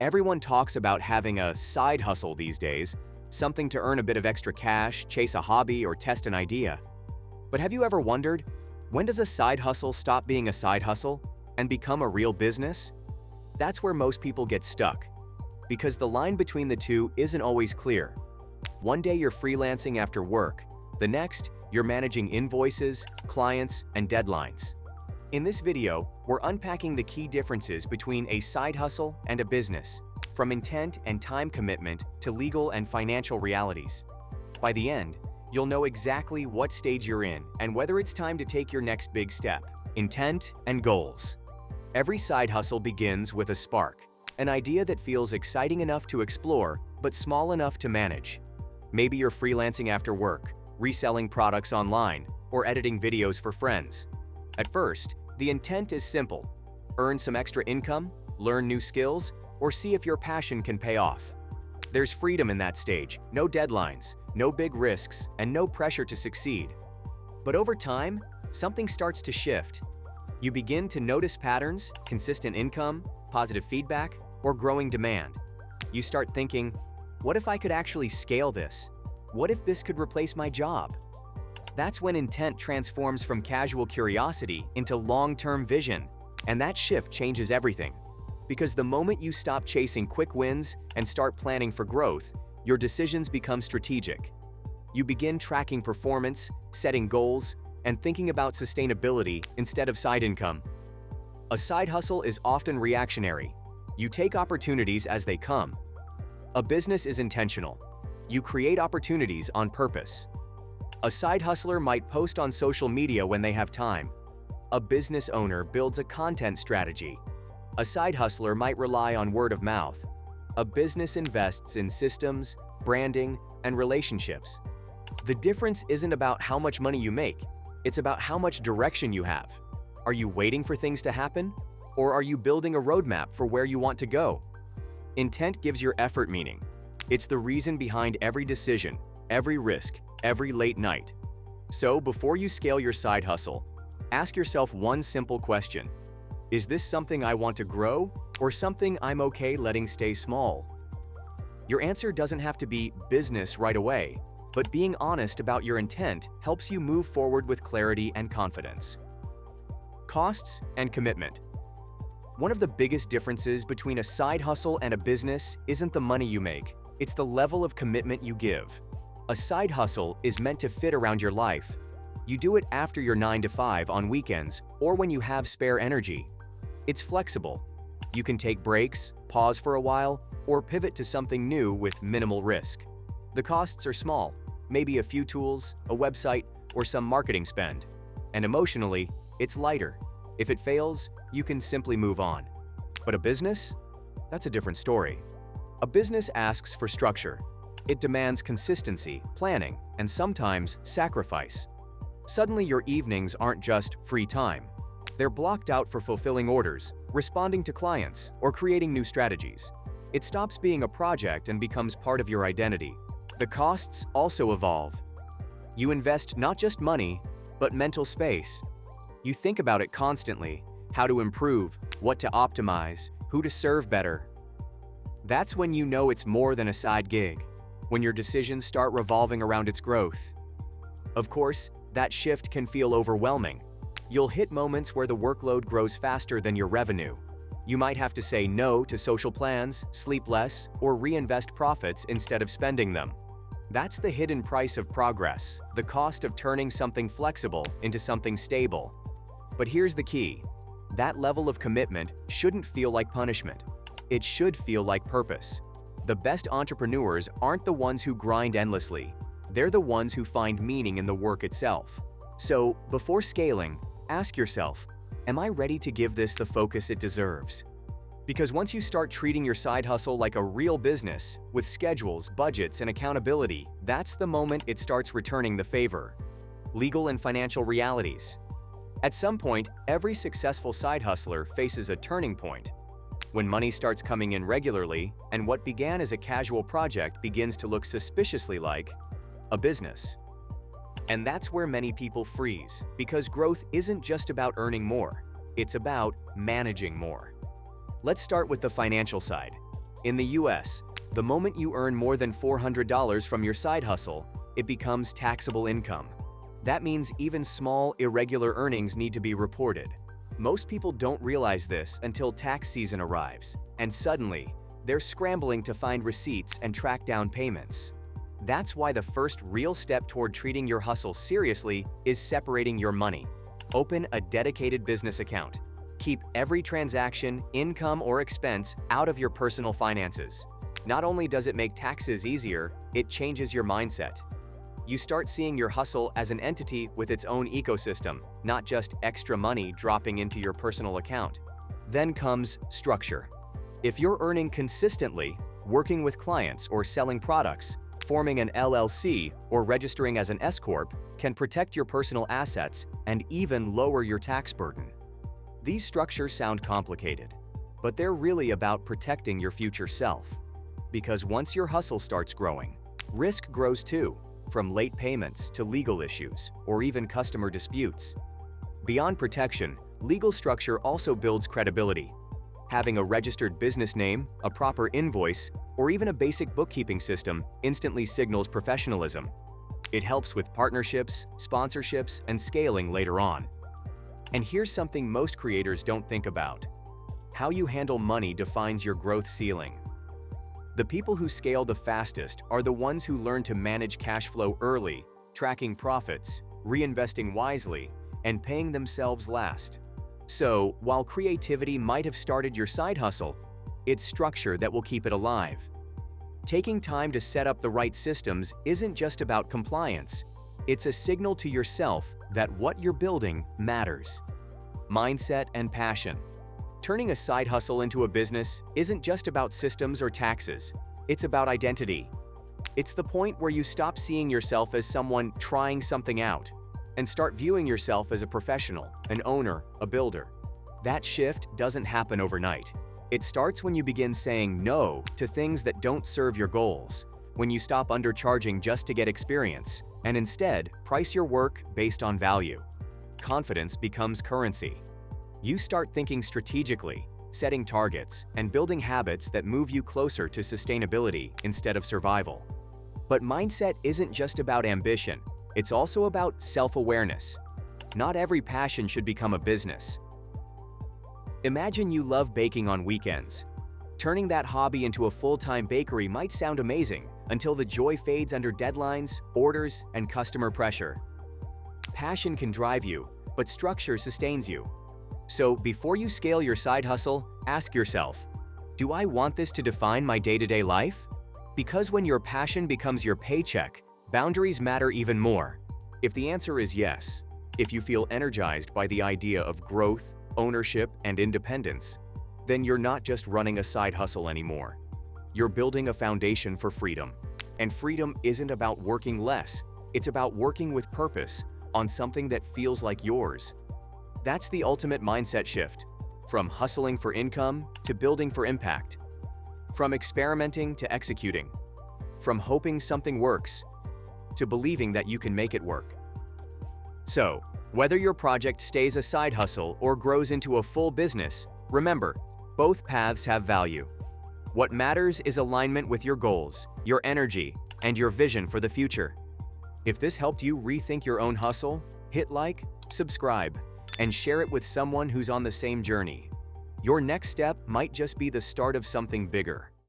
Everyone talks about having a side hustle these days, something to earn a bit of extra cash, chase a hobby, or test an idea. But have you ever wondered, when does a side hustle stop being a side hustle and become a real business? That's where most people get stuck, because the line between the two isn't always clear. One day you're freelancing after work, the next, you're managing invoices, clients, and deadlines. In this video, we're unpacking the key differences between a side hustle and a business, from intent and time commitment to legal and financial realities. By the end, you'll know exactly what stage you're in and whether it's time to take your next big step. Intent and goals. Every side hustle begins with a spark, an idea that feels exciting enough to explore, but small enough to manage. Maybe you're freelancing after work, reselling products online, or editing videos for friends. At first, the intent is simple: earn some extra income, learn new skills, or see if your passion can pay off. There's freedom in that stage, no deadlines, no big risks, and no pressure to succeed. But over time, something starts to shift. You begin to notice patterns, consistent income, positive feedback, or growing demand. You start thinking, what if I could actually scale this? What if this could replace my job? That's when intent transforms from casual curiosity into long-term vision, and that shift changes everything. Because the moment you stop chasing quick wins and start planning for growth, your decisions become strategic. You begin tracking performance, setting goals, and thinking about sustainability instead of side income. A side hustle is often reactionary. You take opportunities as they come. A business is intentional. You create opportunities on purpose. A side hustler might post on social media when they have time. A business owner builds a content strategy. A side hustler might rely on word of mouth. A business invests in systems, branding, and relationships. The difference isn't about how much money you make, it's about how much direction you have. Are you waiting for things to happen? Or are you building a roadmap for where you want to go? Intent gives your effort meaning. It's the reason behind every decision, every risk, every late night. So before you scale your side hustle, ask yourself one simple question. Is this something I want to grow, or something I'm okay letting stay small? Your answer doesn't have to be business right away, but being honest about your intent helps you move forward with clarity and confidence. Costs and commitment. One of the biggest differences between a side hustle and a business isn't the money you make, it's the level of commitment you give. A side hustle is meant to fit around your life. You do it after your 9 to 5 on weekends or when you have spare energy. It's flexible. You can take breaks, pause for a while, or pivot to something new with minimal risk. The costs are small, maybe a few tools, a website, or some marketing spend. And emotionally, it's lighter. If it fails, you can simply move on. But a business? That's a different story. A business asks for structure. It demands consistency, planning, and sometimes sacrifice. Suddenly your evenings aren't just free time. They're blocked out for fulfilling orders, responding to clients, or creating new strategies. It stops being a project and becomes part of your identity. The costs also evolve. You invest not just money, but mental space. You think about it constantly, how to improve, what to optimize, who to serve better. That's when you know it's more than a side gig, when your decisions start revolving around its growth. Of course, that shift can feel overwhelming. You'll hit moments where the workload grows faster than your revenue. You might have to say no to social plans, sleep less, or reinvest profits instead of spending them. That's the hidden price of progress, the cost of turning something flexible into something stable. But here's the key. That level of commitment shouldn't feel like punishment. It should feel like purpose. The best entrepreneurs aren't the ones who grind endlessly. They're the ones who find meaning in the work itself. So, before scaling, ask yourself, am I ready to give this the focus it deserves? Because once you start treating your side hustle like a real business, with schedules, budgets, and accountability, that's the moment it starts returning the favor. Legal and financial realities. At some point, every successful side hustler faces a turning point. When money starts coming in regularly, and what began as a casual project begins to look suspiciously like a business. And that's where many people freeze, because growth isn't just about earning more, it's about managing more. Let's start with the financial side. In the US, the moment you earn more than $400 from your side hustle, it becomes taxable income. That means even small, irregular earnings need to be reported. Most people don't realize this until tax season arrives, and suddenly, they're scrambling to find receipts and track down payments. That's why the first real step toward treating your hustle seriously is separating your money. Open a dedicated business account. Keep every transaction, income, or expense out of your personal finances. Not only does it make taxes easier, it changes your mindset. You start seeing your hustle as an entity with its own ecosystem, not just extra money dropping into your personal account. Then comes structure. If you're earning consistently, working with clients or selling products, forming an LLC or registering as an S-Corp can protect your personal assets and even lower your tax burden. These structures sound complicated, but they're really about protecting your future self. Because once your hustle starts growing, risk grows too, from late payments to legal issues or even customer disputes. Beyond protection, legal structure also builds credibility. Having a registered business name, a proper invoice, or even a basic bookkeeping system instantly signals professionalism. It helps with partnerships, sponsorships, and scaling later on. And here's something most creators don't think about. How you handle money defines your growth ceiling. The people who scale the fastest are the ones who learn to manage cash flow early, tracking profits, reinvesting wisely, and paying themselves last. So, while creativity might have started your side hustle, it's structure that will keep it alive. Taking time to set up the right systems isn't just about compliance. It's a signal to yourself that what you're building matters. Mindset and passion. Turning a side hustle into a business isn't just about systems or taxes. It's about identity. It's the point where you stop seeing yourself as someone trying something out and start viewing yourself as a professional, an owner, a builder. That shift doesn't happen overnight. It starts when you begin saying no to things that don't serve your goals, when you stop undercharging just to get experience, and instead price your work based on value. Confidence becomes currency. You start thinking strategically, setting targets, and building habits that move you closer to sustainability instead of survival. But mindset isn't just about ambition, it's also about self-awareness. Not every passion should become a business. Imagine you love baking on weekends. Turning that hobby into a full-time bakery might sound amazing until the joy fades under deadlines, orders, and customer pressure. Passion can drive you, but structure sustains you. So before you scale your side hustle, ask yourself, do I want this to define my day-to-day life? Because when your passion becomes your paycheck, boundaries matter even more. If the answer is yes, if you feel energized by the idea of growth, ownership, and independence, then you're not just running a side hustle anymore. You're building a foundation for freedom. And freedom isn't about working less, it's about working with purpose on something that feels like yours. That's the ultimate mindset shift, from hustling for income to building for impact, from experimenting to executing, from hoping something works to believing that you can make it work. So, whether your project stays a side hustle or grows into a full business, remember, both paths have value. What matters is alignment with your goals, your energy, and your vision for the future. If this helped you rethink your own hustle, hit like, subscribe, and share it with someone who's on the same journey. Your next step might just be the start of something bigger.